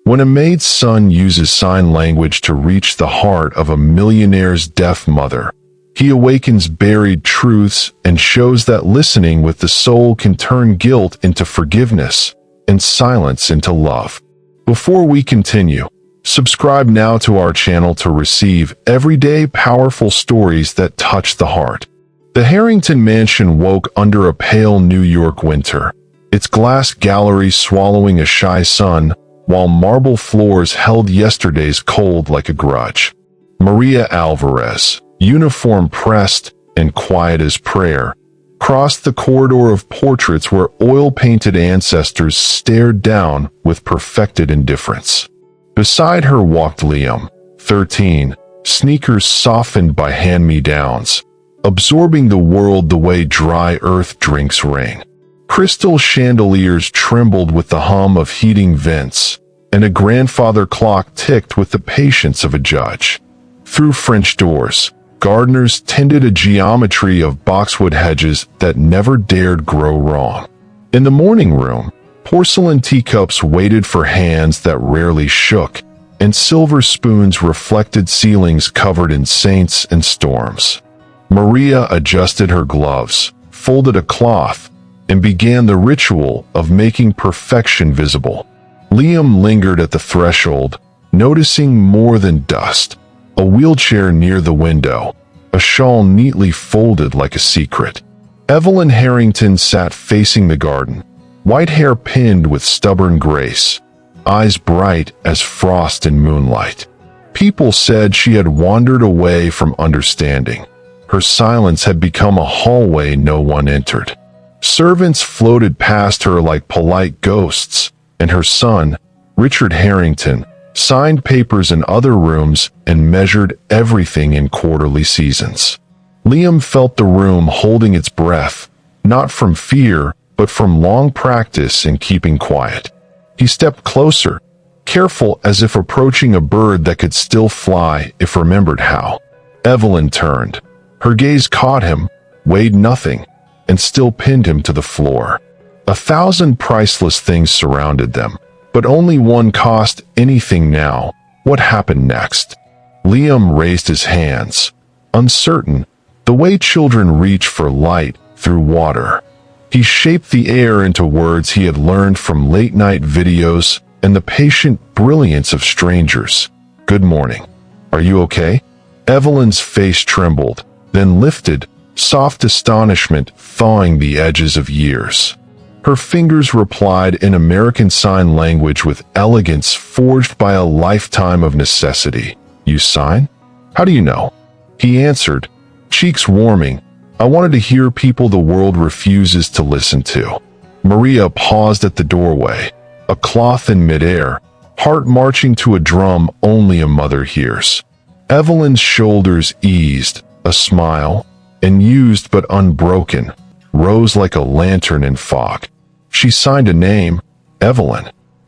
When a maid's son uses sign language to reach the heart of a millionaire's deaf mother, he awakens buried truths and shows that listening with the soul can turn guilt into forgiveness and silence into love. Before we continue, subscribe now to our channel to receive everyday powerful stories that touch the heart. The Harrington mansion woke under a pale New York winter, its glass gallery swallowing a shy sun, while marble floors held yesterday's cold like a grudge. Maria Alvarez, uniform pressed and quiet as prayer, crossed the corridor of portraits where oil-painted ancestors stared down with perfected indifference. Beside her walked Liam, 13, sneakers softened by hand-me-downs, absorbing the world the way dry earth drinks rain. Crystal chandeliers trembled with the hum of heating vents, and a grandfather clock ticked with the patience of a judge. Through French doors, gardeners tended a geometry of boxwood hedges that never dared grow wrong. In the morning room, porcelain teacups waited for hands that rarely shook, and silver spoons reflected ceilings covered in saints and storms. Maria adjusted her gloves, folded a cloth, and began the ritual of making perfection visible. Liam lingered at the threshold, noticing more than dust: a wheelchair near the window, a shawl neatly folded like a secret. Evelyn Harrington sat facing the garden, white hair pinned with stubborn grace, eyes bright as frost in moonlight. People said she had wandered away from understanding. Her silence had become a hallway no one entered. Servants floated past her like polite ghosts, and her son, Richard Harrington, signed papers in other rooms and measured everything in quarterly seasons. Liam felt the room holding its breath, not from fear, but from long practice in keeping quiet. He stepped closer, careful as if approaching a bird that could still fly if remembered how. Evelyn turned. Her gaze caught him, weighed nothing, and still pinned him to the floor. 1,000 priceless things surrounded them, but only one cost anything now. What happened next? Liam raised his hands, uncertain, the way children reach for light through water. He shaped the air into words he had learned from late-night videos and the patient brilliance of strangers. "Good morning. Are you okay?" Evelyn's face trembled, then lifted, soft astonishment thawing the edges of years. Her fingers replied in American Sign Language with elegance forged by a lifetime of necessity. "You sign? How do you know?" He answered, cheeks warming, "I wanted to hear people the world refuses to listen to." Maria paused at the doorway, a cloth in midair, heart marching to a drum only a mother hears. Evelyn's shoulders eased, a smile, unused but unbroken, rose like a lantern in fog. She signed a name, Evelyn.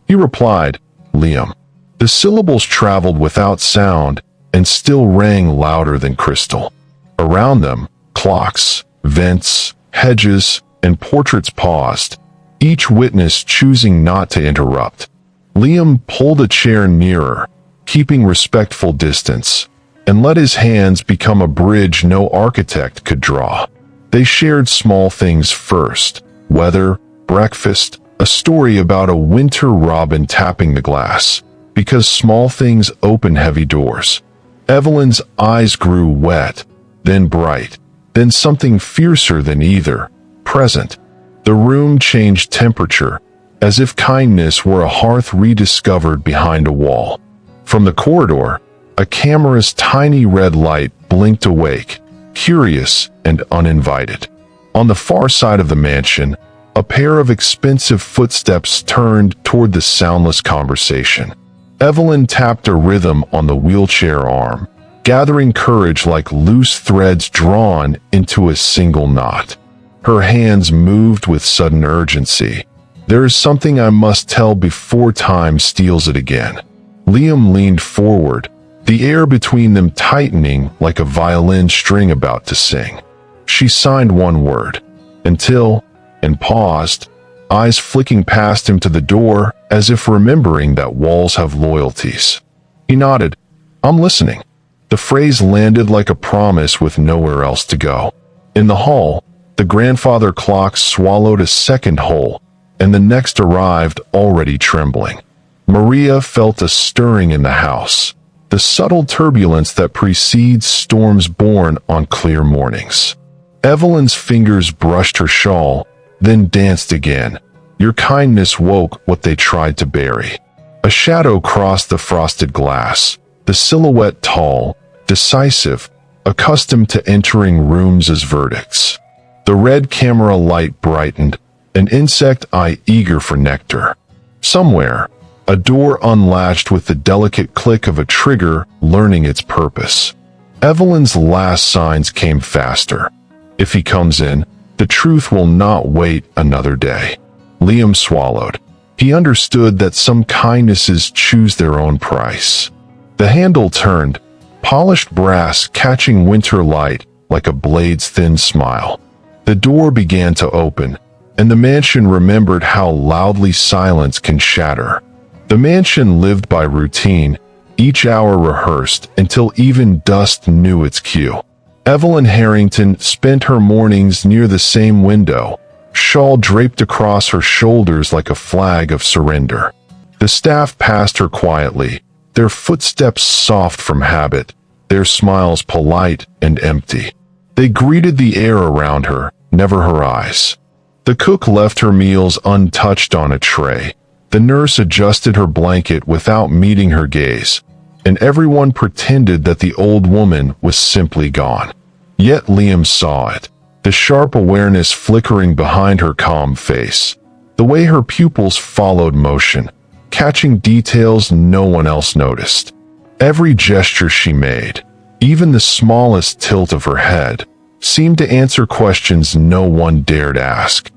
He replied, Liam. The syllables traveled without sound and still rang louder than crystal. Around them, clocks, vents, hedges, and portraits paused, each witness choosing not to interrupt. Liam pulled a chair nearer, keeping respectful distance, and let his hands become a bridge no architect could draw. They shared small things first: weather, breakfast, a story about a winter robin tapping the glass, because small things open heavy doors. Evelyn's eyes grew wet, then bright, then something fiercer than either, present. The room changed temperature, as if kindness were a hearth rediscovered behind a wall. From the corridor, a camera's tiny red light blinked awake, curious and uninvited. On the far side of the mansion, a pair of expensive footsteps turned toward the soundless conversation. Evelyn tapped a rhythm on the wheelchair arm, gathering courage like loose threads drawn into a single knot. Her hands moved with sudden urgency. "There is something I must tell before time steals it again." Liam leaned forward, the air between them tightening like a violin string about to sing. She signed one word, until, and paused, eyes flicking past him to the door as if remembering that walls have loyalties. He nodded. "I'm listening." The phrase landed like a promise with nowhere else to go. In the hall, the grandfather clock swallowed a second whole, and the next arrived already trembling. Maria felt a stirring in the house, the subtle turbulence that precedes storms born on clear mornings. Evelyn's fingers brushed her shawl, then danced again. Your kindness woke what they tried to bury. A shadow crossed the frosted glass, the silhouette tall, decisive, accustomed to entering rooms as verdicts. The red camera light brightened, an insect eye eager for nectar. Somewhere, a door unlatched with the delicate click of a trigger learning its purpose. Evelyn's last signs came faster. If he comes in, the truth will not wait another day. Liam swallowed. He understood that some kindnesses choose their own price. The handle turned, polished brass catching winter light like a blade's thin smile. The door began to open, and the mansion remembered how loudly silence can shatter. The mansion lived by routine, each hour rehearsed until even dust knew its cue. Evelyn Harrington spent her mornings near the same window, shawl draped across her shoulders like a flag of surrender. The staff passed her quietly, their footsteps soft from habit, their smiles polite and empty. They greeted the air around her, never her eyes. The cook left her meals untouched on a tray. The nurse adjusted her blanket without meeting her gaze, and everyone pretended that the old woman was simply gone. Yet Liam saw it, the sharp awareness flickering behind her calm face, the way her pupils followed motion, catching details no one else noticed. Every gesture she made, even the smallest tilt of her head, seemed to answer questions no one dared ask.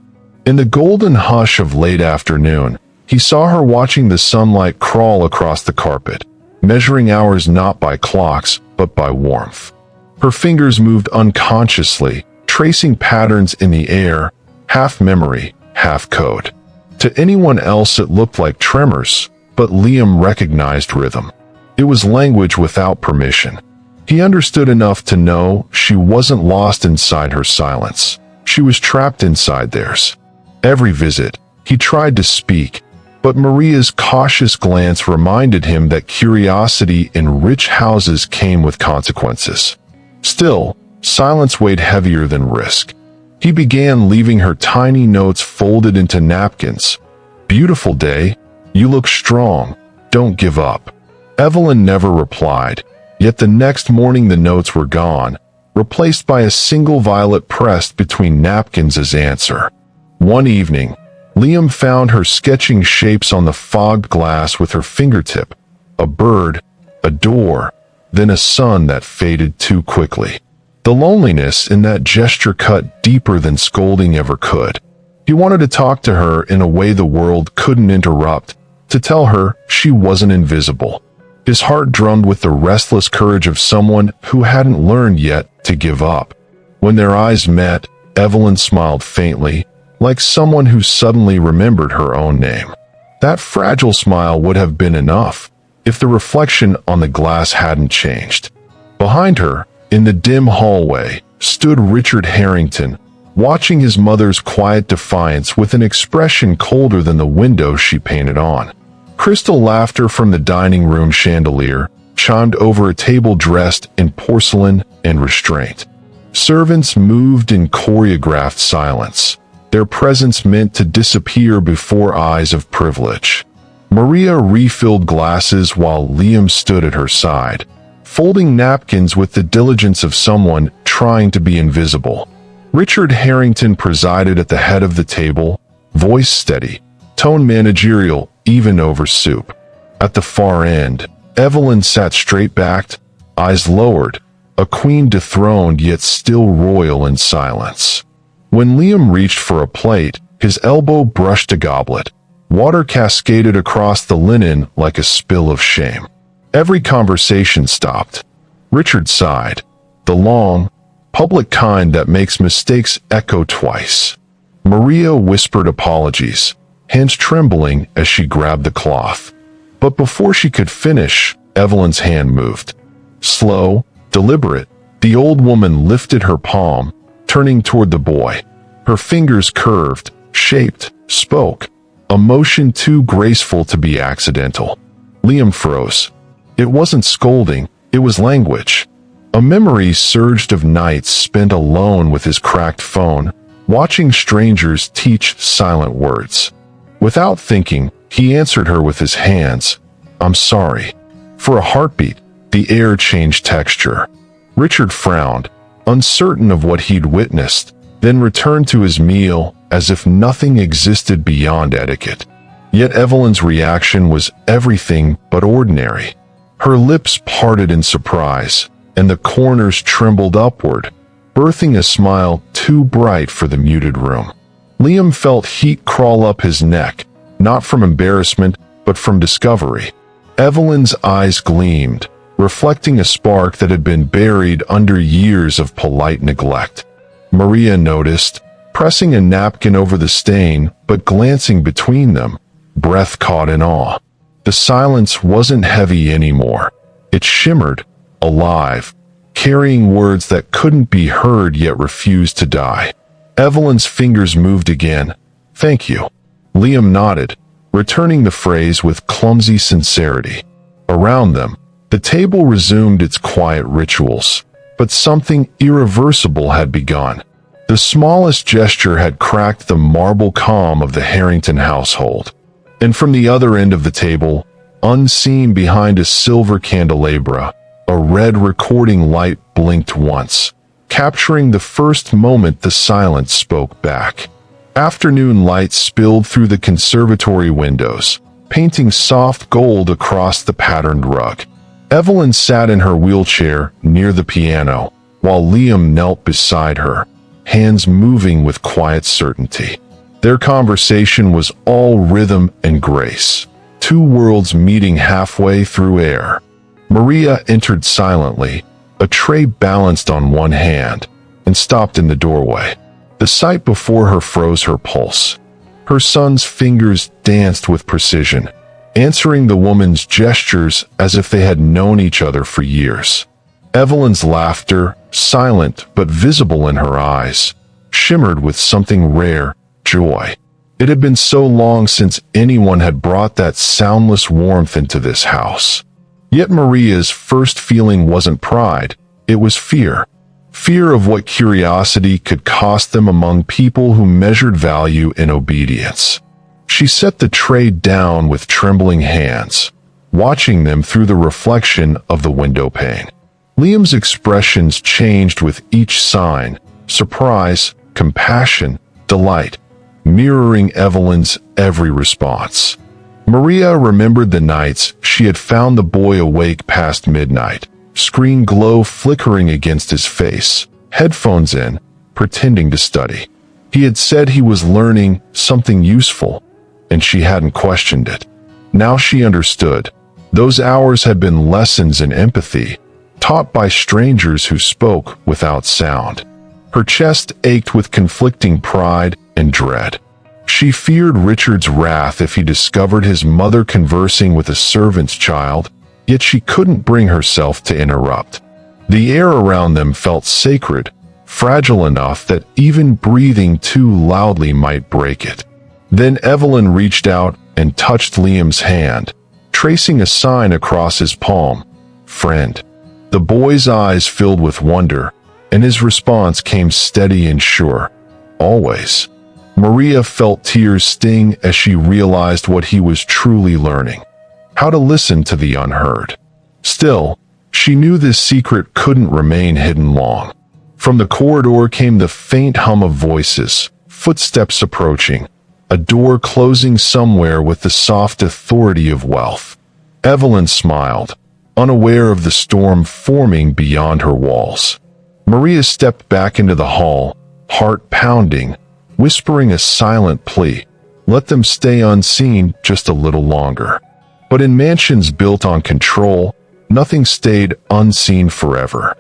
In the golden hush of late afternoon, he saw her watching the sunlight crawl across the carpet, measuring hours not by clocks, but by warmth. Her fingers moved unconsciously, tracing patterns in the air, half memory, half code. To anyone else it looked like tremors, but Liam recognized rhythm. It was language without permission. He understood enough to know she wasn't lost inside her silence. She was trapped inside theirs. Every visit, he tried to speak, but Maria's cautious glance reminded him that curiosity in rich houses came with consequences. Still, silence weighed heavier than risk. He began leaving her tiny notes folded into napkins. "Beautiful day. You look strong. Don't give up." Evelyn never replied, yet the next morning the notes were gone, replaced by a single violet pressed between napkins as answer. One evening, Liam found her sketching shapes on the fogged glass with her fingertip. A bird, a door, then a sun that faded too quickly. The loneliness in that gesture cut deeper than scolding ever could. He wanted to talk to her in a way the world couldn't interrupt, to tell her she wasn't invisible. His heart drummed with the restless courage of someone who hadn't learned yet to give up. When their eyes met, Evelyn smiled faintly, like someone who suddenly remembered her own name. That fragile smile would have been enough, if the reflection on the glass hadn't changed. Behind her, in the dim hallway, stood Richard Harrington, watching his mother's quiet defiance with an expression colder than the window she painted on. Crystal laughter from the dining room chandelier chimed over a table dressed in porcelain and restraint. Servants moved in choreographed silence, their presence meant to disappear before eyes of privilege. Maria refilled glasses while Liam stood at her side, folding napkins with the diligence of someone trying to be invisible. Richard Harrington presided at the head of the table, voice steady, tone managerial even over soup. At the far end, Evelyn sat straight-backed, eyes lowered, a queen dethroned yet still royal in silence. When Liam reached for a plate, his elbow brushed a goblet. Water cascaded across the linen like a spill of shame. Every conversation stopped. Richard sighed, the long, public kind that makes mistakes echo twice. Maria whispered apologies, hands trembling as she grabbed the cloth. But before she could finish, Evelyn's hand moved. Slow, deliberate, the old woman lifted her palm, turning toward the boy. Her fingers curved, shaped, spoke, a motion too graceful to be accidental. Liam froze. It wasn't scolding, it was language. A memory surged of nights spent alone with his cracked phone, watching strangers teach silent words. Without thinking, he answered her with his hands. "I'm sorry." For a heartbeat, the air changed texture. Richard frowned, uncertain of what he'd witnessed, then returned to his meal as if nothing existed beyond etiquette. Yet Evelyn's reaction was everything but ordinary. Her lips parted in surprise, and the corners trembled upward, birthing a smile too bright for the muted room. Liam felt heat crawl up his neck, not from embarrassment, but from discovery. Evelyn's eyes gleamed, reflecting a spark that had been buried under years of polite neglect. Maria noticed, pressing a napkin over the stain but glancing between them, breath caught in awe. The silence wasn't heavy anymore. It shimmered, alive, carrying words that couldn't be heard yet refused to die. Evelyn's fingers moved again. "Thank you." Liam nodded, returning the phrase with clumsy sincerity. Around them, the table resumed its quiet rituals, but something irreversible had begun. The smallest gesture had cracked the marble calm of the Harrington household. And from the other end of the table, unseen behind a silver candelabra, a red recording light blinked once, capturing the first moment the silence spoke back. Afternoon light spilled through the conservatory windows, painting soft gold across the patterned rug. Evelyn sat in her wheelchair near the piano, while Liam knelt beside her, hands moving with quiet certainty. Their conversation was all rhythm and grace, two worlds meeting halfway through air. Maria entered silently, a tray balanced on one hand, and stopped in the doorway. The sight before her froze her pulse. Her son's fingers danced with precision, answering the woman's gestures as if they had known each other for years. Evelyn's laughter, silent but visible in her eyes, shimmered with something rare, joy. It had been so long since anyone had brought that soundless warmth into this house. Yet Maria's first feeling wasn't pride, it was fear. Fear of what curiosity could cost them among people who measured value in obedience. She set the tray down with trembling hands, watching them through the reflection of the window pane. Liam's expressions changed with each sign: surprise, compassion, delight, mirroring Evelyn's every response. Maria remembered the nights she had found the boy awake past midnight, screen glow flickering against his face, headphones in, pretending to study. He had said he was learning something useful, and she hadn't questioned it. Now she understood. Those hours had been lessons in empathy, taught by strangers who spoke without sound. Her chest ached with conflicting pride and dread. She feared Richard's wrath if he discovered his mother conversing with a servant's child, yet she couldn't bring herself to interrupt. The air around them felt sacred, fragile enough that even breathing too loudly might break it. Then Evelyn reached out and touched Liam's hand, tracing a sign across his palm. "Friend." The boy's eyes filled with wonder, and his response came steady and sure. "Always." Maria felt tears sting as she realized what he was truly learning: how to listen to the unheard. Still, she knew this secret couldn't remain hidden long. From the corridor came the faint hum of voices, footsteps approaching, a door closing somewhere with the soft authority of wealth. Evelyn smiled, unaware of the storm forming beyond her walls. Maria stepped back into the hall, heart pounding, whispering a silent plea: let them stay unseen just a little longer. But in mansions built on control, nothing stayed unseen forever.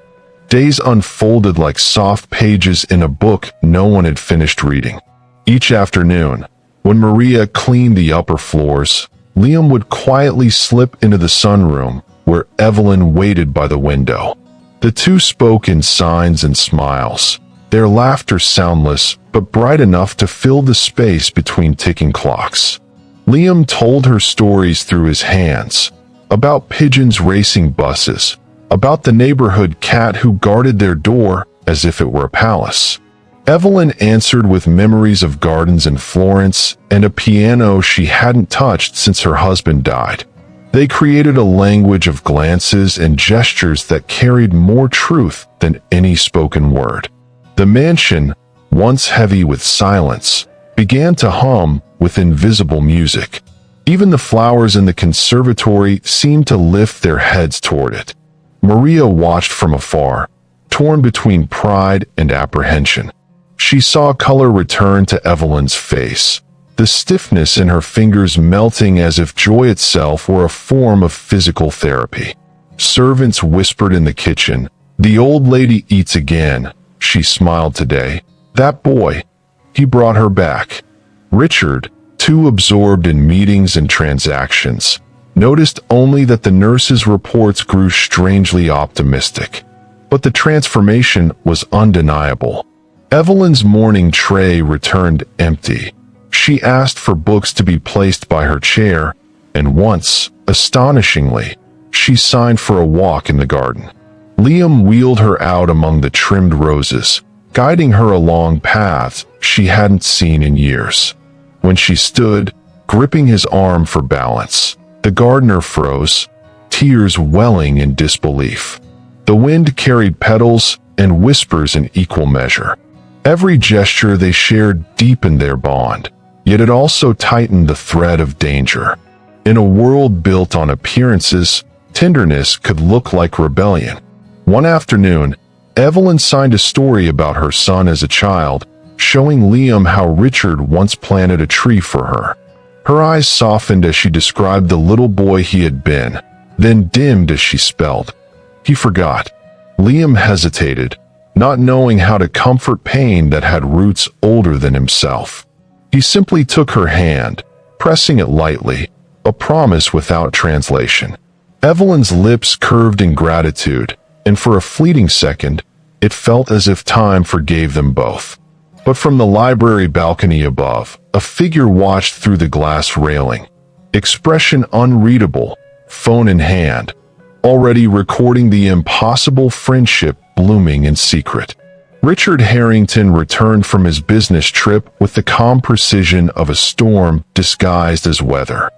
Days unfolded like soft pages in a book no one had finished reading. Each afternoon, when Maria cleaned the upper floors, Liam would quietly slip into the sunroom where Evelyn waited by the window. The two spoke in signs and smiles, their laughter soundless but bright enough to fill the space between ticking clocks. Liam told her stories through his hands, about pigeons racing buses, about the neighborhood cat who guarded their door as if it were a palace. Evelyn answered with memories of gardens in Florence and a piano she hadn't touched since her husband died. They created a language of glances and gestures that carried more truth than any spoken word. The mansion, once heavy with silence, began to hum with invisible music. Even the flowers in the conservatory seemed to lift their heads toward it. Maria watched from afar, torn between pride and apprehension. She saw color return to Evelyn's face, the stiffness in her fingers melting as if joy itself were a form of physical therapy. Servants whispered in the kitchen, "The old lady eats again. She smiled today. That boy, he brought her back." Richard, too absorbed in meetings and transactions, noticed only that the nurse's reports grew strangely optimistic. But the transformation was undeniable. Evelyn's morning tray returned empty. She asked for books to be placed by her chair, and once, astonishingly, she signed for a walk in the garden. Liam wheeled her out among the trimmed roses, guiding her along paths she hadn't seen in years. When she stood, gripping his arm for balance, the gardener froze, tears welling in disbelief. The wind carried petals and whispers in equal measure. Every gesture they shared deepened their bond, yet it also tightened the thread of danger. In a world built on appearances, tenderness could look like rebellion. One afternoon, Evelyn signed a story about her son as a child, showing Liam how Richard once planted a tree for her. Her eyes softened as she described the little boy he had been, then dimmed as she spelled. He forgot. Liam hesitated, not knowing how to comfort pain that had roots older than himself. He simply took her hand, pressing it lightly, a promise without translation. Evelyn's lips curved in gratitude, and for a fleeting second, it felt as if time forgave them both. But from the library balcony above, a figure watched through the glass railing. Expression unreadable, phone in hand, already recording the impossible friendship blooming in secret. Richard Harrington returned from his business trip with the calm precision of a storm disguised as weather.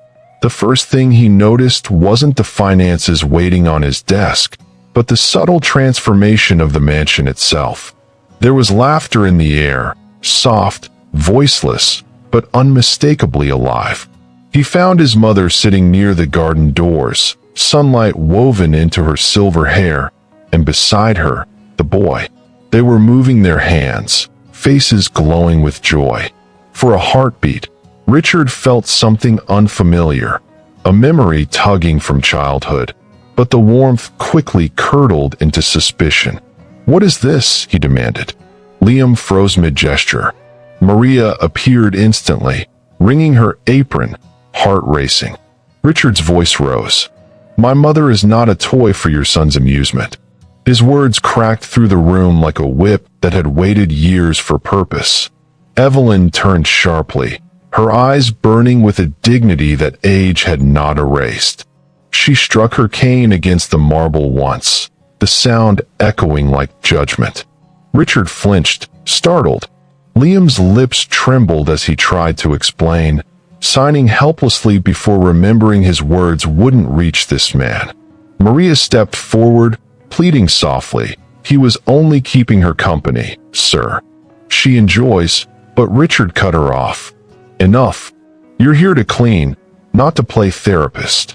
The first thing he noticed wasn't the finances waiting on his desk, but the subtle transformation of the mansion itself. There was laughter in the air, soft, voiceless, but unmistakably alive. He found his mother sitting near the garden doors, sunlight woven into her silver hair, and beside her, the boy. They were moving their hands, faces glowing with joy. For a heartbeat, Richard felt something unfamiliar, a memory tugging from childhood, but the warmth quickly curdled into suspicion. "What is this?" he demanded. Liam froze mid-gesture. Maria appeared instantly, wringing her apron, heart racing. Richard's voice rose. "My mother is not a toy for your son's amusement." His words cracked through the room like a whip that had waited years for purpose. Evelyn turned sharply, her eyes burning with a dignity that age had not erased. She struck her cane against the marble once, the sound echoing like judgment. Richard flinched, startled. Liam's lips trembled as he tried to explain, signing helplessly before remembering his words wouldn't reach this man. Maria stepped forward, pleading softly. "He was only keeping her company, sir. She enjoys," but Richard cut her off. "Enough. You're here to clean, not to play therapist."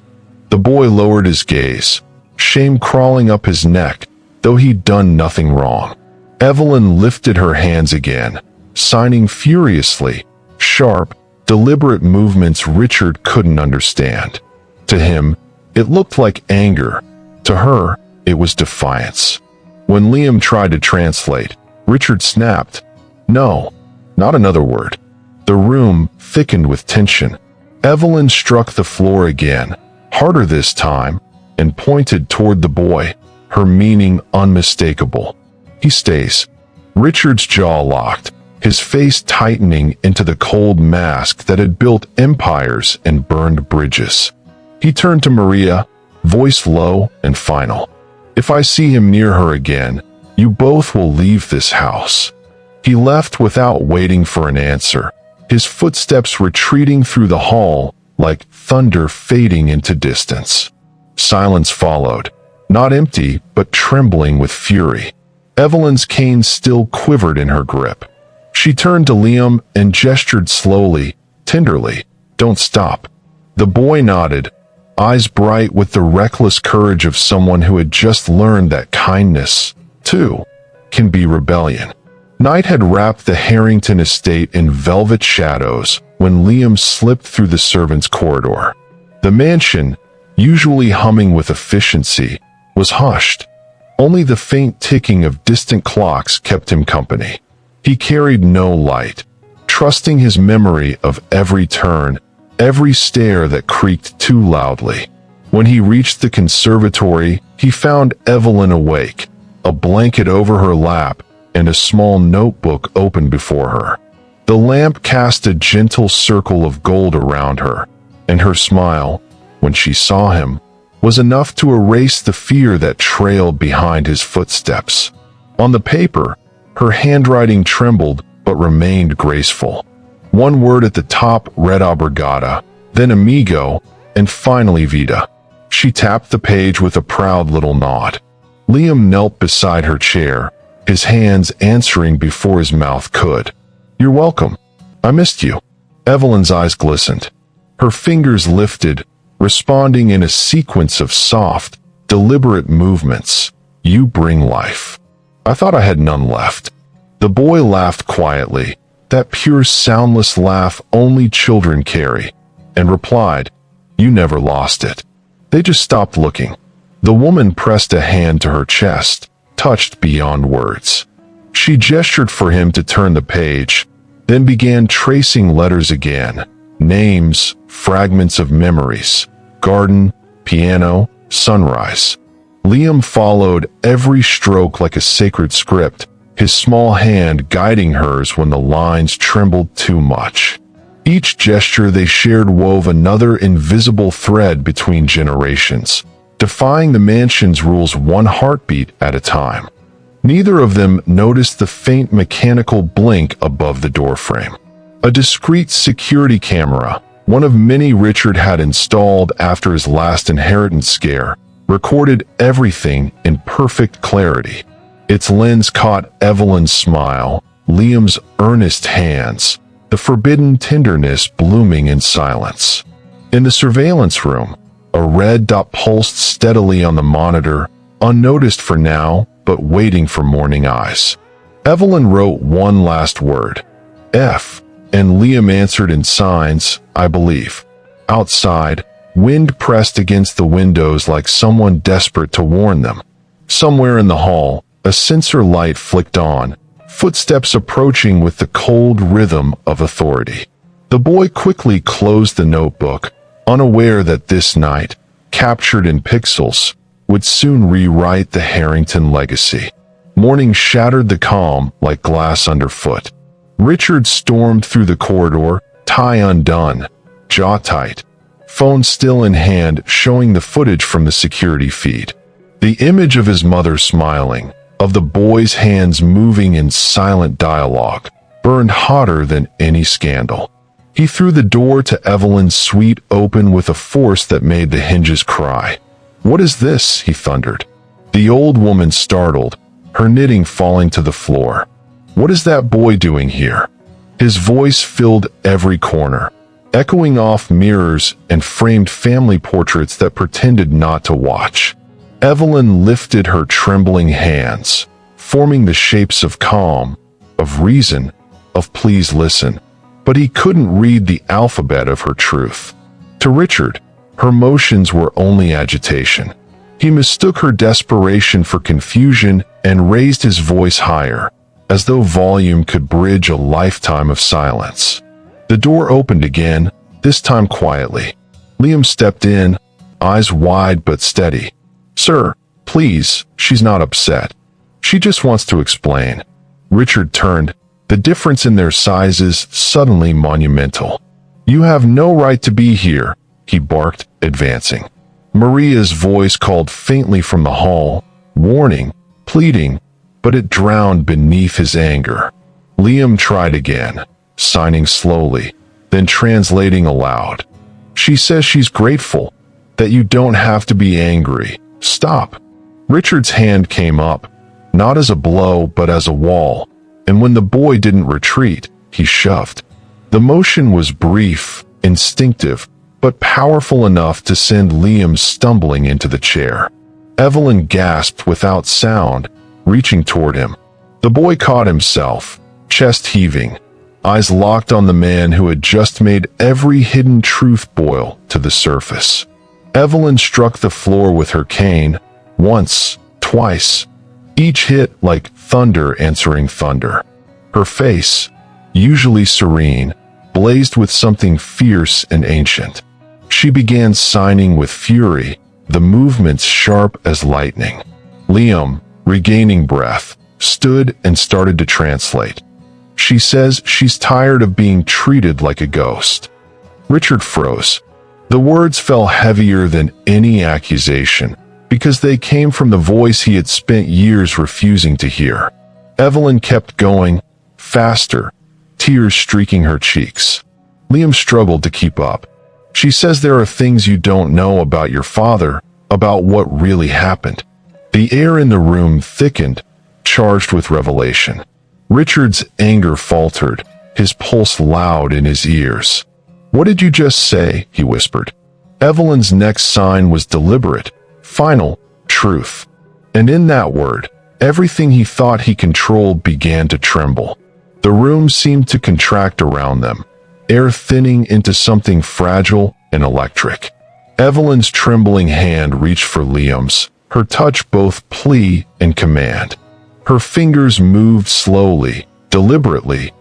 The boy lowered his gaze, shame crawling up his neck, though he'd done nothing wrong. Evelyn lifted her hands again, signing furiously, sharp, deliberate movements Richard couldn't understand. To him, it looked like anger. To her, it was defiance. When Liam tried to translate, Richard snapped, "No, not another word." The room thickened with tension. Evelyn struck the floor again, harder this time, and pointed toward the boy, her meaning unmistakable. "He stays." Richard's jaw locked, his face tightening into the cold mask that had built empires and burned bridges. He turned to Maria, voice low and final. "If I see him near her again, you both will leave this house." He left without waiting for an answer, his footsteps retreating through the hall like thunder fading into distance. Silence followed, not empty but trembling with fury. Evelyn's cane still quivered in her grip. She turned to Liam and gestured slowly, tenderly, "Don't stop." The boy nodded, eyes bright with the reckless courage of someone who had just learned that kindness, too, can be rebellion. Night had wrapped the Harrington estate in velvet shadows when Liam slipped through the servants' corridor. The mansion, usually humming with efficiency, was hushed. Only the faint ticking of distant clocks kept him company. He carried no light, trusting his memory of every turn, every stair that creaked too loudly. When he reached the conservatory, he found Evelyn awake, a blanket over her lap and a small notebook open before her. The lamp cast a gentle circle of gold around her, and her smile, when she saw him, was enough to erase the fear that trailed behind his footsteps. On the paper, her handwriting trembled but remained graceful. One word at the top read Obrigada, then Amigo, and finally Vida. She tapped the page with a proud little nod. Liam knelt beside her chair, his hands answering before his mouth could. "You're welcome. I missed you." Evelyn's eyes glistened. Her fingers lifted, responding in a sequence of soft, deliberate movements. "You bring life. I thought I had none left." The boy laughed quietly, that pure soundless laugh only children carry, and replied, "You never lost it. They just stopped looking." The woman pressed a hand to her chest, touched beyond words. She gestured for him to turn the page, then began tracing letters again, names, fragments of memories, garden, piano, sunrise. Liam followed every stroke like a sacred script, his small hand guiding hers when the lines trembled too much. Each gesture they shared wove another invisible thread between generations, defying the mansion's rules one heartbeat at a time. Neither of them noticed the faint mechanical blink above the doorframe. A discreet security camera, one of many Richard had installed after his last inheritance scare, recorded everything in perfect clarity. Its lens caught Evelyn's smile, Liam's earnest hands, the forbidden tenderness blooming in silence. In the surveillance room, a red dot pulsed steadily on the monitor, unnoticed for now, but waiting for morning eyes. Evelyn wrote one last word, F, and Liam answered in signs, "I believe." Outside, wind pressed against the windows like someone desperate to warn them. Somewhere in the hall, a sensor light flicked on, footsteps approaching with the cold rhythm of authority. The boy quickly closed the notebook, unaware that this night, captured in pixels, would soon rewrite the Harrington legacy. Morning shattered the calm like glass underfoot. Richard stormed through the corridor, tie undone, jaw tight, phone still in hand, showing the footage from the security feed. The image of his mother smiling, of the boy's hands moving in silent dialogue, burned hotter than any scandal. He threw the door to Evelyn's suite open with a force that made the hinges cry. "What is this?" he thundered. The old woman startled, her knitting falling to the floor. "What is that boy doing here?" His voice filled every corner, echoing off mirrors and framed family portraits that pretended not to watch. Evelyn lifted her trembling hands, forming the shapes of calm, of reason, of please listen. But he couldn't read the alphabet of her truth. To Richard, her motions were only agitation. He mistook her desperation for confusion and raised his voice higher, as though volume could bridge a lifetime of silence. The door opened again, this time quietly. Liam stepped in, eyes wide but steady. "Sir, please, she's not upset. She just wants to explain." Richard turned. The difference in their sizes suddenly monumental. "You have no right to be here," he barked, advancing. Maria's voice called faintly from the hall, warning, pleading, but it drowned beneath his anger. Liam tried again, signing slowly, then translating aloud. "She says she's grateful, that you don't have to be angry. Stop." Richard's hand came up, not as a blow but as a wall, and when the boy didn't retreat, he shoved. The motion was brief, instinctive, but powerful enough to send Liam stumbling into the chair. Evelyn gasped without sound, reaching toward him. The boy caught himself, chest heaving, eyes locked on the man who had just made every hidden truth boil to the surface. Evelyn struck the floor with her cane, once, twice, each hit like thunder answering thunder. Her face, usually serene, blazed with something fierce and ancient. She began signing with fury, the movements sharp as lightning. Liam, regaining breath, stood and started to translate. "She says she's tired of being treated like a ghost." Richard froze. The words fell heavier than any accusation, because they came from the voice he had spent years refusing to hear. Evelyn kept going, faster, tears streaking her cheeks. Liam struggled to keep up. "She says there are things you don't know about your father, about what really happened." The air in the room thickened, charged with revelation. Richard's anger faltered, his pulse loud in his ears. "What did you just say?" he whispered. Evelyn's next sign was deliberate, final, truth. And in that word, everything he thought he controlled began to tremble. The room seemed to contract around them, air thinning into something fragile and electric. Evelyn's trembling hand reached for Liam's, her touch both plea and command. Her fingers moved slowly, deliberately,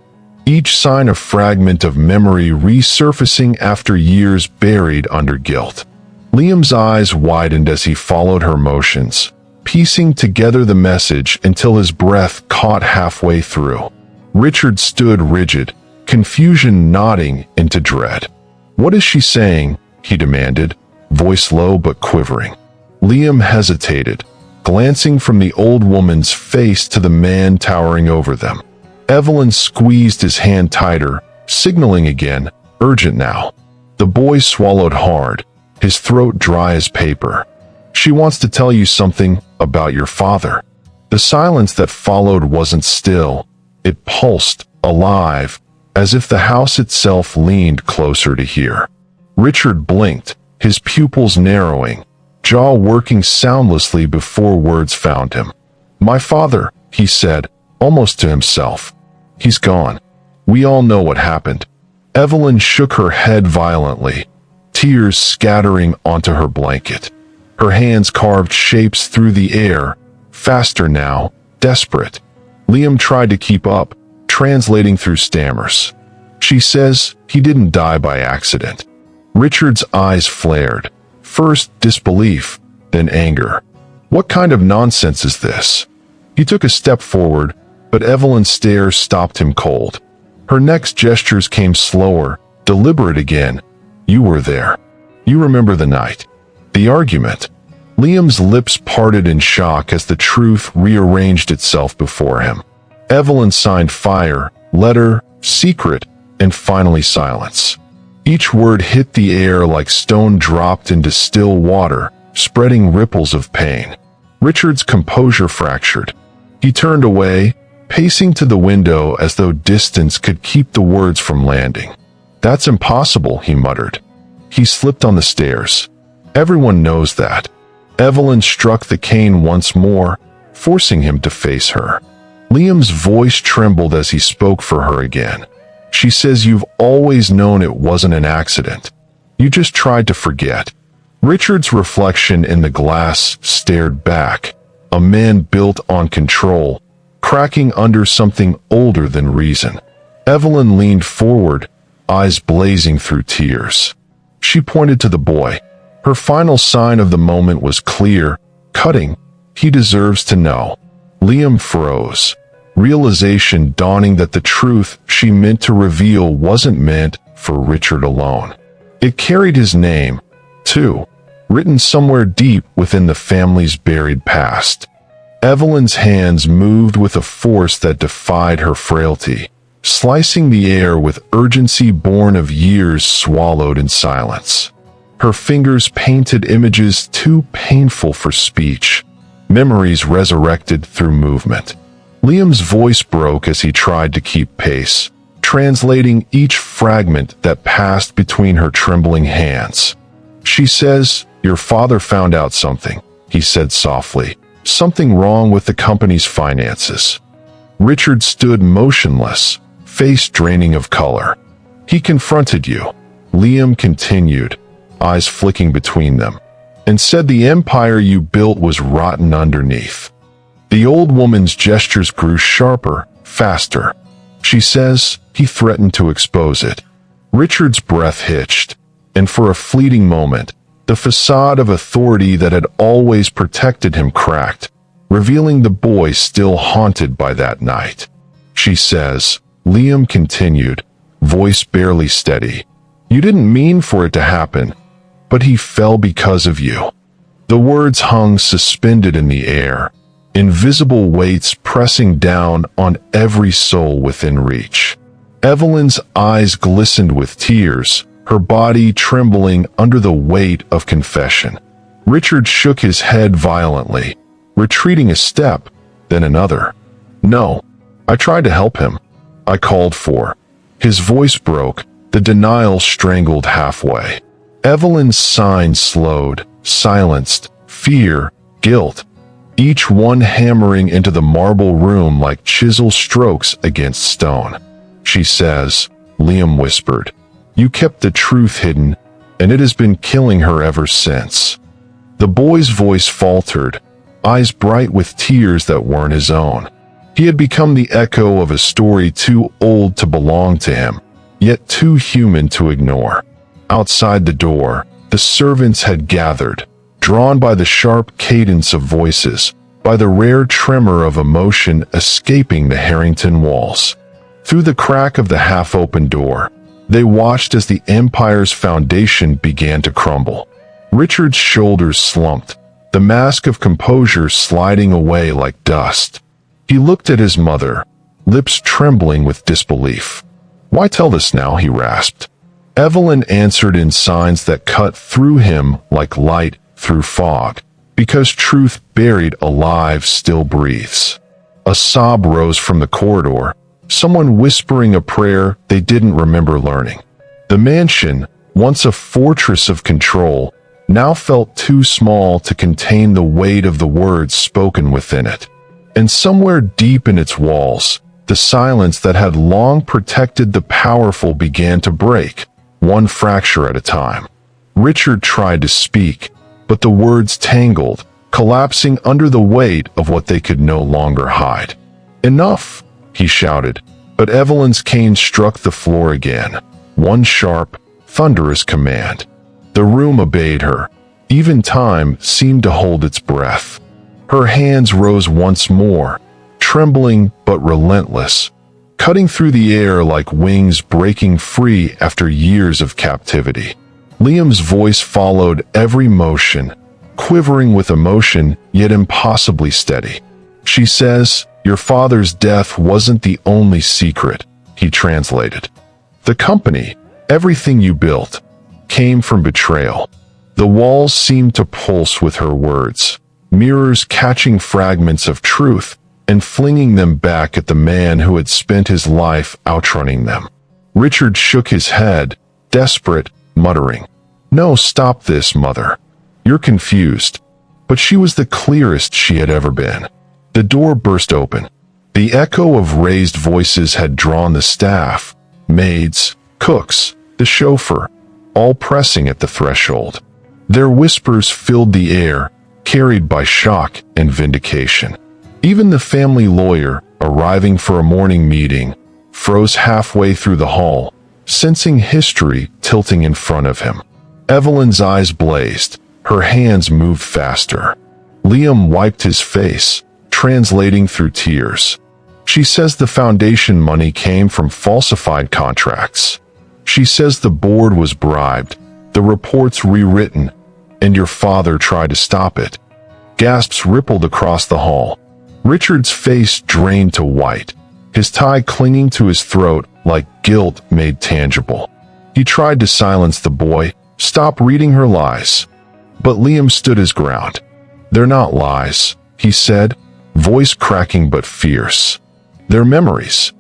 each sign a fragment of memory resurfacing after years buried under guilt. Liam's eyes widened as he followed her motions, piecing together the message until his breath caught halfway through. Richard stood rigid, confusion nodding into dread. "What is she saying?" he demanded, voice low but quivering. Liam hesitated, glancing from the old woman's face to the man towering over them. Evelyn squeezed his hand tighter, signaling again, urgent now. The boy swallowed hard, his throat dry as paper. "She wants to tell you something about your father." The silence that followed wasn't still. It pulsed, alive, as if the house itself leaned closer to hear. Richard blinked, his pupils narrowing, jaw working soundlessly before words found him. "My father," he said, almost to himself. "He's gone. We all know what happened." Evelyn shook her head violently, tears scattering onto her blanket. Her hands carved shapes through the air, faster now, desperate. Liam tried to keep up, translating through stammers. "She says he didn't die by accident." Richard's eyes flared, first disbelief, then anger. What kind of nonsense is this? He took a step forward, but Evelyn's stare stopped him cold. Her next gestures came slower, deliberate again. "You were there. You remember the night. The argument." Liam's lips parted in shock as the truth rearranged itself before him. Evelyn signed fire, letter, secret, and finally silence. Each word hit the air like stone dropped into still water, spreading ripples of pain. Richard's composure fractured. He turned away, pacing to the window as though distance could keep the words from landing. "That's impossible," he muttered. He slipped on the stairs. "Everyone knows that." Evelyn struck the cane once more, forcing him to face her. Liam's voice trembled as he spoke for her again. "She says you've always known it wasn't an accident. You just tried to forget." Richard's reflection in the glass stared back, a man built on control, cracking under something older than reason. Evelyn leaned forward, eyes blazing through tears. She pointed to the boy. Her final sign of the moment was clear, cutting. He deserves to know. Liam froze, realization dawning that the truth she meant to reveal wasn't meant for Richard alone. It carried his name, too, written somewhere deep within the family's buried past. Evelyn's hands moved with a force that defied her frailty, slicing the air with urgency born of years swallowed in silence. Her fingers painted images too painful for speech, memories resurrected through movement. Liam's voice broke as he tried to keep pace, translating each fragment that passed between her trembling hands. She says, "Your father found out something," he said softly. "Something wrong with the company's finances." Richard stood motionless, face draining of color. "He confronted you," Liam continued, eyes flicking between them, "and said the empire you built was rotten underneath." The old woman's gestures grew sharper, faster. She says, "He threatened to expose it." Richard's breath hitched, and for a fleeting moment, the facade of authority that had always protected him cracked, revealing the boy still haunted by that night. "She says," Liam continued, voice barely steady, "you didn't mean for it to happen, but he fell because of you." The words hung suspended in the air, invisible weights pressing down on every soul within reach. Evelyn's eyes glistened with tears, her body trembling under the weight of confession. Richard shook his head violently, retreating a step, then another. "No, I tried to help him. I called for." His voice broke, the denial strangled halfway. Evelyn's signs slowed, silenced, fear, guilt, each one hammering into the marble room like chisel strokes against stone. "She says," Liam whispered, "you kept the truth hidden, and it has been killing her ever since." The boy's voice faltered, eyes bright with tears that weren't his own. He had become the echo of a story too old to belong to him, yet too human to ignore. Outside the door, the servants had gathered, drawn by the sharp cadence of voices, by the rare tremor of emotion escaping the Harrington walls. Through the crack of the half-open door, they watched as the empire's foundation began to crumble. Richard's shoulders slumped, the mask of composure sliding away like dust. He looked at his mother, lips trembling with disbelief. "Why tell this now?" he rasped. Evelyn answered in signs that cut through him like light through fog, because truth buried alive still breathes. A sob rose from the corridor, someone whispering a prayer they didn't remember learning. The mansion, once a fortress of control, now felt too small to contain the weight of the words spoken within it. And somewhere deep in its walls, the silence that had long protected the powerful began to break, one fracture at a time. Richard tried to speak, but the words tangled, collapsing under the weight of what they could no longer hide. "Enough!" he shouted, but Evelyn's cane struck the floor again, one sharp, thunderous command. The room obeyed her. Even time seemed to hold its breath. Her hands rose once more, trembling but relentless, cutting through the air like wings breaking free after years of captivity. Liam's voice followed every motion, quivering with emotion yet impossibly steady. "She says, your father's death wasn't the only secret," he translated. "The company, everything you built, came from betrayal." The walls seemed to pulse with her words, mirrors catching fragments of truth and flinging them back at the man who had spent his life outrunning them. Richard shook his head, desperate, muttering, "No, stop this, Mother. You're confused." But she was the clearest she had ever been. The door burst open. The echo of raised voices had drawn the staff, maids, cooks, the chauffeur, all pressing at the threshold. Their whispers filled the air, carried by shock and vindication. Even the family lawyer, arriving for a morning meeting, froze halfway through the hall, sensing history tilting in front of him. Evelyn's eyes blazed. Her hands moved faster. Liam wiped his face, translating through tears. She says the foundation money came from falsified contracts. She says the board was bribed, the reports rewritten, and your father tried to stop it. Gasps rippled across the hall. Richard's face drained to white, his tie clinging to his throat like guilt made tangible. He tried to silence the boy, stop reading her lies. But Liam stood his ground. They're not lies, he said, voice cracking but fierce. They're memories.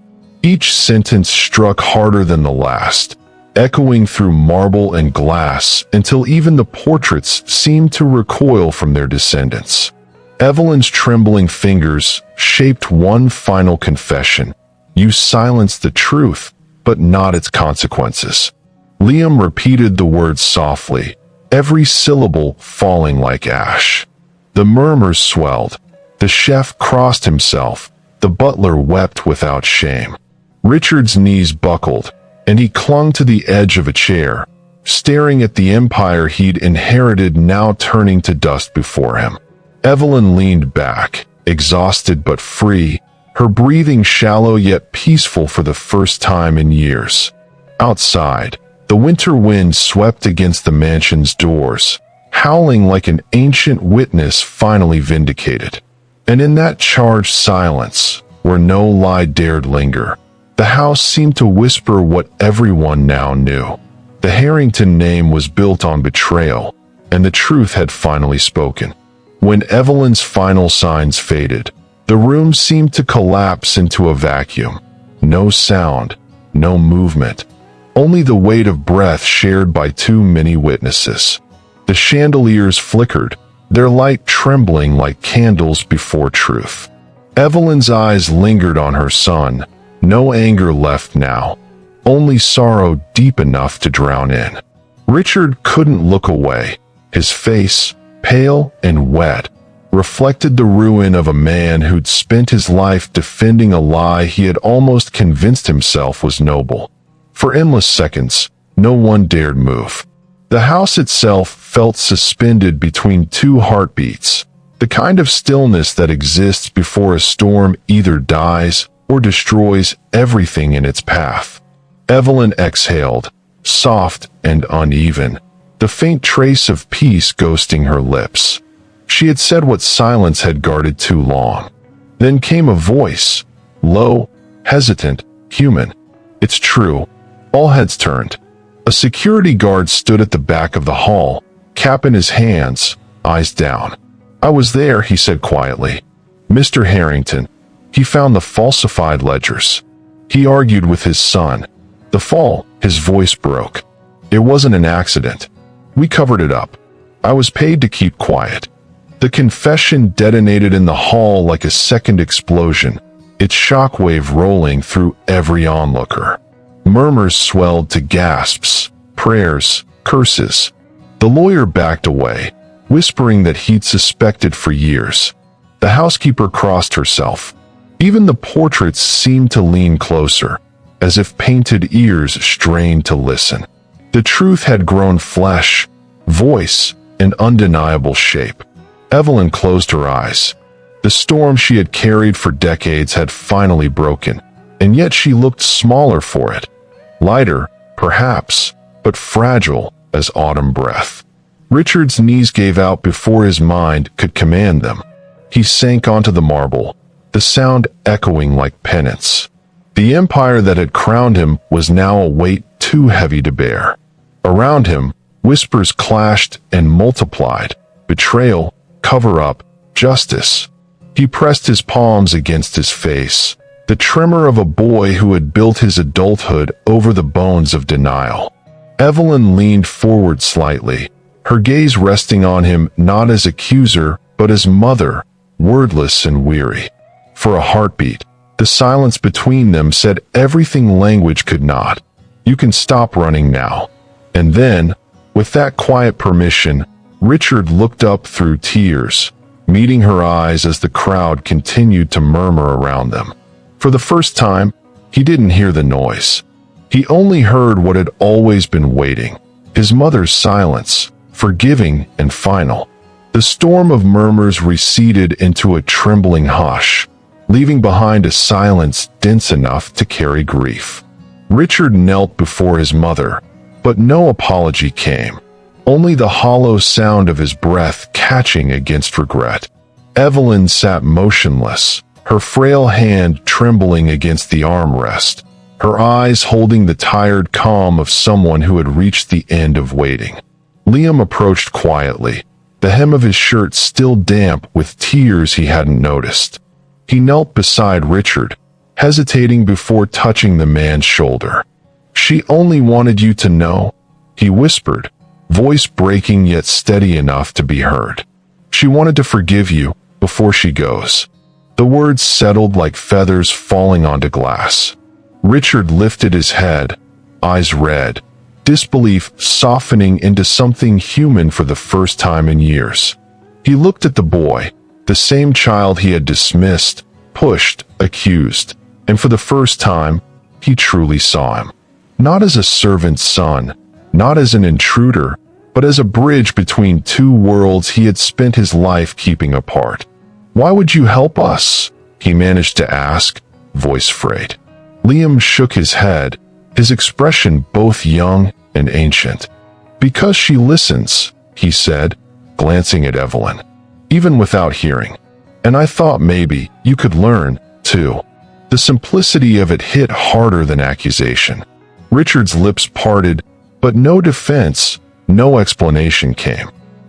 Each sentence struck harder than the last, echoing through marble and glass until even the portraits seemed to recoil from their descendants. Evelyn's trembling fingers shaped one final confession. You silenced the truth, but not its consequences. Liam repeated the words softly, every syllable falling like ash. The murmurs swelled. The chef crossed himself. The butler wept without shame. Richard's knees buckled, and he clung to the edge of a chair, staring at the empire he'd inherited now turning to dust before him. Evelyn leaned back, exhausted but free, her breathing shallow yet peaceful for the first time in years. Outside, the winter wind swept against the mansion's doors, howling like an ancient witness finally vindicated. And in that charged silence, where no lie dared linger, the house seemed to whisper what everyone now knew. The Harrington name was built on betrayal, and the truth had finally spoken. When Evelyn's final signs faded, the room seemed to collapse into a vacuum. No sound, no movement, only the weight of breath shared by too many witnesses. The chandeliers flickered, their light trembling like candles before truth. Evelyn's eyes lingered on her son, no anger left now, only sorrow deep enough to drown in. Richard couldn't look away. His face, pale and wet, reflected the ruin of a man who'd spent his life defending a lie he had almost convinced himself was noble. For endless seconds, no one dared move. The house itself felt suspended between two heartbeats, the kind of stillness that exists before a storm either dies or destroys everything in its path. Evelyn exhaled, soft and uneven, the faint trace of peace ghosting her lips. She had said what silence had guarded too long. Then came a voice, low, hesitant, human. It's true. All heads turned. A security guard stood at the back of the hall, cap in his hands, eyes down. I was there, he said quietly. Mr. Harrington. He found the falsified ledgers. He argued with his son. The fall, his voice broke. It wasn't an accident. We covered it up. I was paid to keep quiet. The confession detonated in the hall like a second explosion, its shockwave rolling through every onlooker. Murmurs swelled to gasps, prayers, curses. The lawyer backed away, whispering that he'd suspected for years. The housekeeper crossed herself. Even the portraits seemed to lean closer, as if painted ears strained to listen. The truth had grown flesh, voice, and undeniable shape. Evelyn closed her eyes. The storm she had carried for decades had finally broken, and yet she looked smaller for it. Lighter, perhaps, but fragile as autumn breath. Richard's knees gave out before his mind could command them. He sank onto the marble, the sound echoing like penance. The empire that had crowned him was now a weight too heavy to bear. Around him, whispers clashed and multiplied. Betrayal, cover-up, justice. He pressed his palms against his face, the tremor of a boy who had built his adulthood over the bones of denial. Evelyn leaned forward slightly, her gaze resting on him not as accuser, but as mother, wordless and weary. For a heartbeat, the silence between them said everything language could not. You can stop running now. And then, with that quiet permission, Richard looked up through tears, meeting her eyes as the crowd continued to murmur around them. For the first time, he didn't hear the noise. He only heard what had always been waiting, his mother's silence, forgiving and final. The storm of murmurs receded into a trembling hush, leaving behind a silence dense enough to carry grief. Richard knelt before his mother, but no apology came, only the hollow sound of his breath catching against regret. Evelyn sat motionless, her frail hand trembling against the armrest, her eyes holding the tired calm of someone who had reached the end of waiting. Liam approached quietly, the hem of his shirt still damp with tears he hadn't noticed. He knelt beside Richard, hesitating before touching the man's shoulder. "She only wanted you to know," he whispered, voice breaking yet steady enough to be heard. "She wanted to forgive you before she goes." The words settled like feathers falling onto glass. Richard lifted his head, eyes red, disbelief softening into something human for the first time in years. He looked at the boy, the same child he had dismissed, pushed, accused, and for the first time, he truly saw him. Not as a servant's son, not as an intruder, but as a bridge between two worlds he had spent his life keeping apart. "Why would you help us?" he managed to ask, voice frayed. Liam shook his head, his expression both young and ancient. "Because she listens," he said, glancing at Evelyn, "even without hearing. And I thought maybe you could learn, too." The simplicity of it hit harder than accusation. Richard's lips parted, but no defense, no explanation came.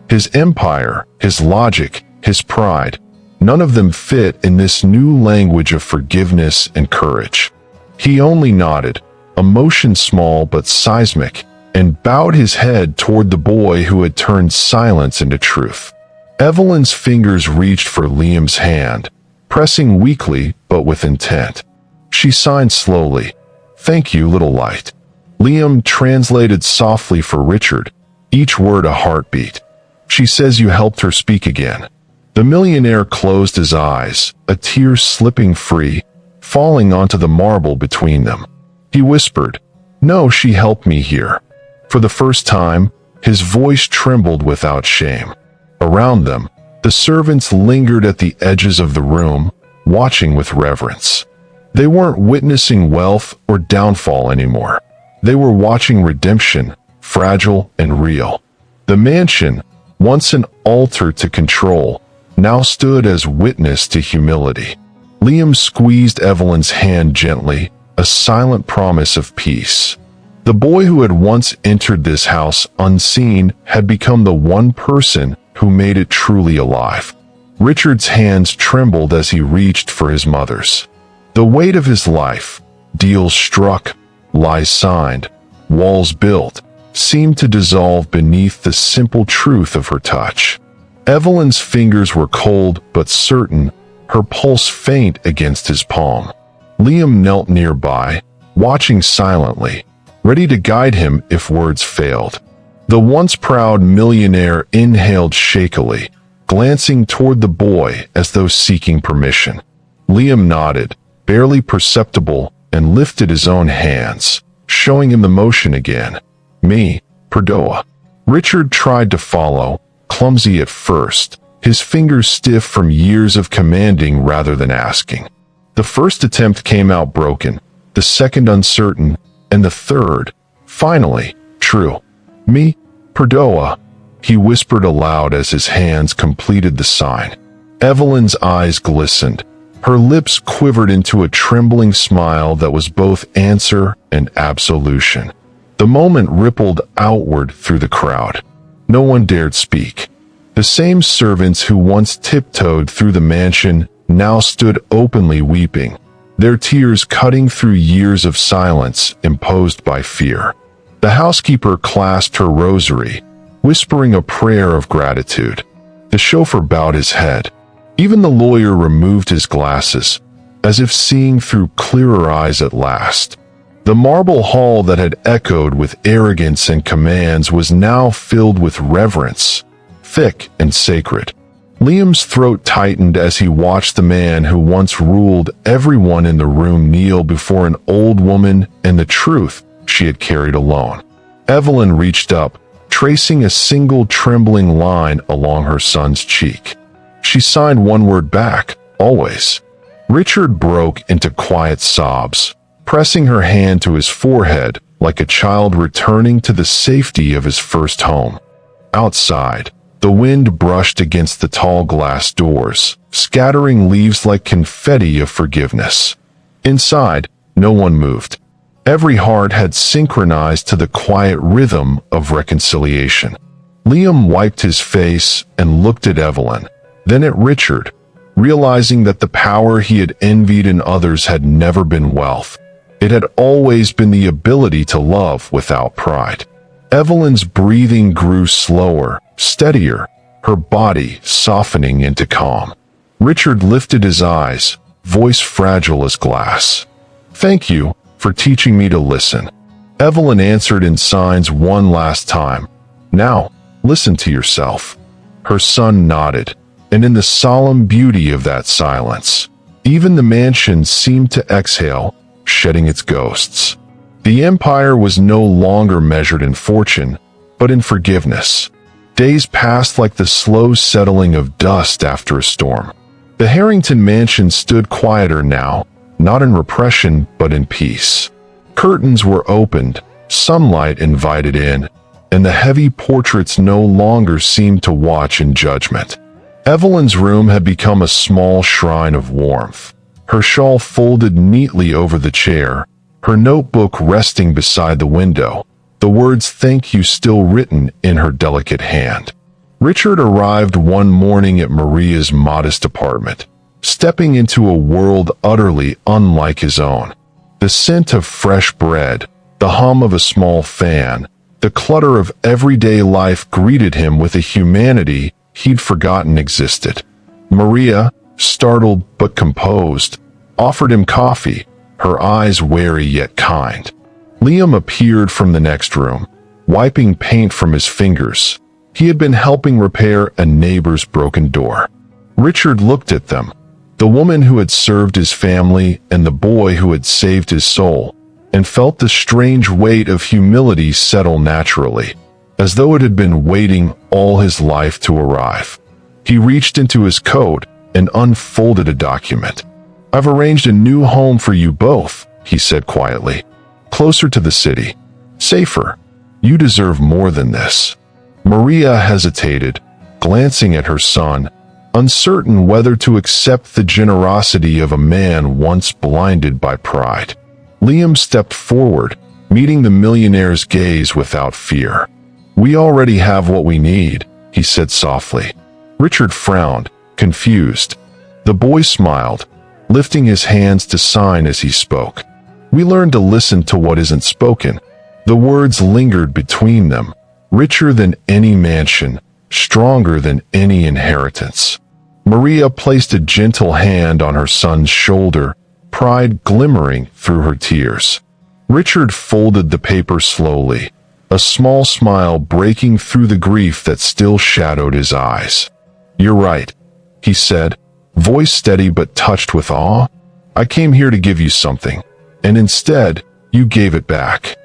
His empire, his logic, his pride, none of them fit in this new language of forgiveness and courage. He only nodded, emotion small but seismic, and bowed his head toward the boy who had turned silence into truth. Evelyn's fingers reached for Liam's hand, pressing weakly but with intent. She signed slowly, "Thank you, little light." Liam translated softly for Richard, each word a heartbeat. "She says you helped her speak again." The millionaire closed his eyes, a tear slipping free, falling onto the marble between them. He whispered, "No, she helped me here." For the first time, his voice trembled without shame. Around them, the servants lingered at the edges of the room, watching with reverence. They weren't witnessing wealth or downfall anymore. They were watching redemption, fragile and real. The mansion, once an altar to control, now stood as witness to humility. Liam squeezed Evelyn's hand gently, a silent promise of peace. The boy who had once entered this house unseen had become the one person who made it truly alive. Richard's hands trembled as he reached for his mother's. The weight of his life, deals struck, lies signed, walls built, seemed to dissolve beneath the simple truth of her touch. Evelyn's fingers were cold but certain, her pulse faint against his palm. Liam knelt nearby, watching silently, ready to guide him if words failed. The once proud millionaire inhaled shakily, glancing toward the boy as though seeking permission. Liam nodded, barely perceptible, and lifted his own hands, showing him the motion again. "Me, Perdoa." Richard tried to follow, clumsy at first, his fingers stiff from years of commanding rather than asking. The first attempt came out broken, the second uncertain, and the third, finally, true. "Me, Perdoa," he whispered aloud as his hands completed the sign. Evelyn's eyes glistened. Her lips quivered into a trembling smile that was both answer and absolution. The moment rippled outward through the crowd. No one dared speak. The same servants who once tiptoed through the mansion now stood openly weeping, their tears cutting through years of silence imposed by fear. The housekeeper clasped her rosary, whispering a prayer of gratitude. The chauffeur bowed his head. Even the lawyer removed his glasses, as if seeing through clearer eyes at last. The marble hall that had echoed with arrogance and commands was now filled with reverence, thick and sacred. Liam's throat tightened as he watched the man who once ruled everyone in the room kneel before an old woman and the truth she had carried alone. Evelyn reached up, tracing a single trembling line along her son's cheek. She signed one word back, always. Richard broke into quiet sobs, pressing her hand to his forehead like a child returning to the safety of his first home. Outside, the wind brushed against the tall glass doors, scattering leaves like confetti of forgiveness. Inside, no one moved. Every heart had synchronized to the quiet rhythm of reconciliation. Liam wiped his face and looked at Evelyn, then at Richard, realizing that the power he had envied in others had never been wealth. It had always been the ability to love without pride. Evelyn's breathing grew slower, steadier, her body softening into calm. Richard lifted his eyes, voice fragile as glass. "Thank you for teaching me to listen." Evelyn answered in signs one last time. "Now, listen to yourself." Her son nodded, and in the solemn beauty of that silence, even the mansion seemed to exhale, shedding its ghosts. The empire was no longer measured in fortune, but in forgiveness. Days passed like the slow settling of dust after a storm. The Harrington mansion stood quieter now, not in repression but in peace. Curtains were opened, sunlight invited in, and the heavy portraits no longer seemed to watch in judgment. Evelyn's room had become a small shrine of warmth. Her shawl folded neatly over the chair, her notebook resting beside the window, the words "thank you" still written in her delicate hand. Richard arrived one morning at Maria's modest apartment, stepping into a world utterly unlike his own. The scent of fresh bread, the hum of a small fan, the clutter of everyday life greeted him with a humanity he'd forgotten existed. Maria, startled but composed, offered him coffee, her eyes wary yet kind. Liam appeared from the next room, wiping paint from his fingers. He had been helping repair a neighbor's broken door. Richard looked at them, the woman who had served his family and the boy who had saved his soul, and felt the strange weight of humility settle naturally, as though it had been waiting all his life to arrive. He reached into his coat and unfolded a document. "I've arranged a new home for you both," he said quietly. "Closer to the city. Safer. You deserve more than this." Maria hesitated, glancing at her son, uncertain whether to accept the generosity of a man once blinded by pride. Liam stepped forward, meeting the millionaire's gaze without fear. "We already have what we need," he said softly. Richard frowned, confused. The boy smiled, lifting his hands to sign as he spoke. "We learn to listen to what isn't spoken." The words lingered between them, richer than any mansion, stronger than any inheritance. Maria placed a gentle hand on her son's shoulder, pride glimmering through her tears. Richard folded the paper slowly, a small smile breaking through the grief that still shadowed his eyes. "You're right," he said, voice steady but touched with awe. "I came here to give you something, and instead, you gave it back."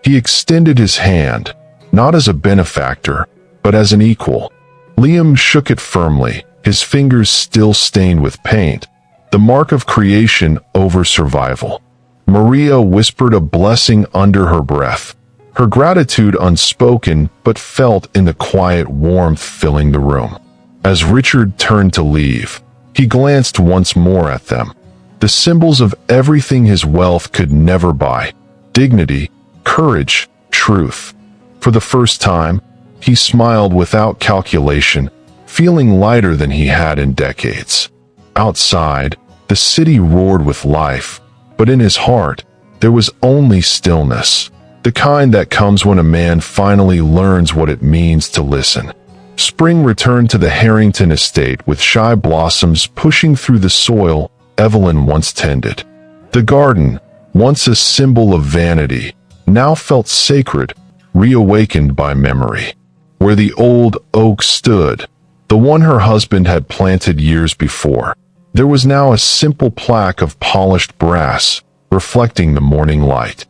He extended his hand, not as a benefactor, but as an equal. Liam shook it firmly, his fingers still stained with paint, the mark of creation over survival. Maria whispered a blessing under her breath, her gratitude unspoken but felt in the quiet warmth filling the room. As Richard turned to leave, he glanced once more at them, the symbols of everything his wealth could never buy: dignity, courage, truth. For the first time, he smiled without calculation, feeling lighter than he had in decades. Outside, the city roared with life, but in his heart, there was only stillness, the kind that comes when a man finally learns what it means to listen. Spring returned to the Harrington estate with shy blossoms pushing through the soil Evelyn once tended. The garden, once a symbol of vanity, now felt sacred, reawakened by memory. Where the old oak stood, the one her husband had planted years before, there was now a simple plaque of polished brass, reflecting the morning light.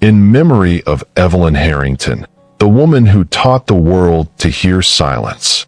in memory of Evelyn Harrington, the woman who taught the world to hear silence.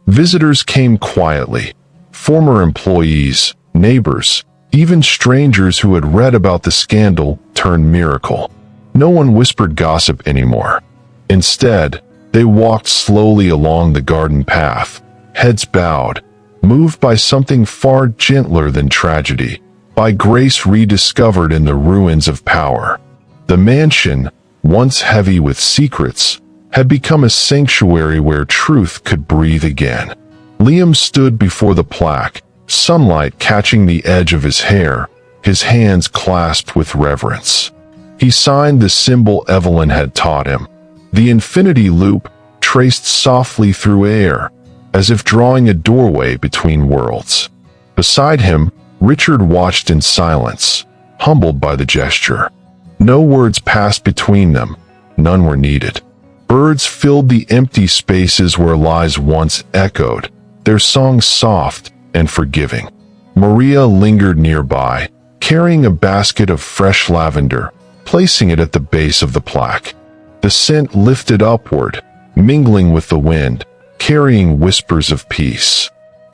Visitors came quietly, former employees, neighbors, even strangers who had read about the scandal turned miracle. No one whispered gossip anymore. Instead, they walked slowly along the garden path, heads bowed, moved by something far gentler than tragedy, by grace rediscovered in the ruins of power. The mansion, once heavy with secrets, had become a sanctuary where truth could breathe again. Liam stood before the plaque, sunlight catching the edge of his hair, his hands clasped with reverence. He signed the symbol Evelyn had taught him, the infinity loop traced softly through air, as if drawing a doorway between worlds. Beside him, Richard watched in silence, humbled by the gesture. No words passed between them, none were needed. Birds filled the empty spaces where lies once echoed, their songs soft and forgiving. Maria lingered nearby, carrying a basket of fresh lavender, placing it at the base of the plaque. The scent lifted upward, mingling with the wind, carrying whispers of peace.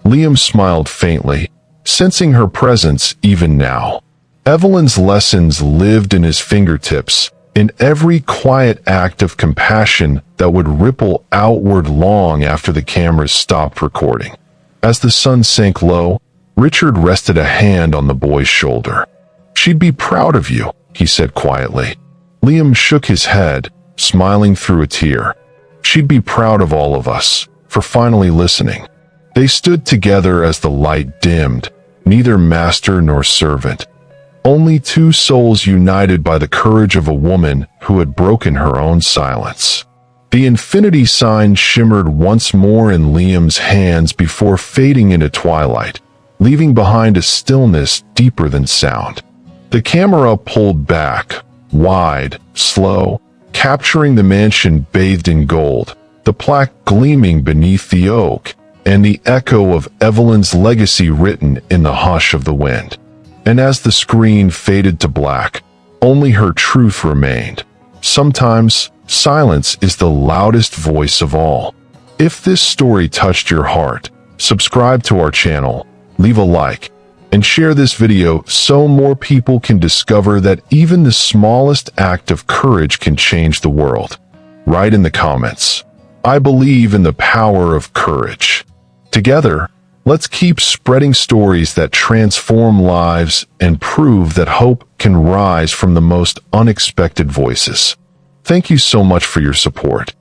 Liam smiled faintly, sensing her presence even now. Evelyn's lessons lived in his fingertips, in every quiet act of compassion that would ripple outward long after the cameras stopped recording. As the sun sank low, Richard rested a hand on the boy's shoulder. "She'd be proud of you," he said quietly. Liam shook his head, smiling through a tear. "She'd be proud of all of us, for finally listening." They stood together as the light dimmed, neither master nor servant. Only two souls united by the courage of a woman who had broken her own silence. The infinity sign shimmered once more in Liam's hands before fading into twilight, leaving behind a stillness deeper than sound. The camera pulled back, wide, slow, capturing the mansion bathed in gold, the plaque gleaming beneath the oak, and the echo of Evelyn's legacy written in the hush of the wind. And as the screen faded to black, only her truth remained. Sometimes, silence is the loudest voice of all. If this story touched your heart, subscribe to our channel, leave a like, and share this video so more people can discover that even the smallest act of courage can change the world. Write in the comments, "I believe in the power of courage." Together, let's keep spreading stories that transform lives and prove that hope can rise from the most unexpected voices. Thank you so much for your support.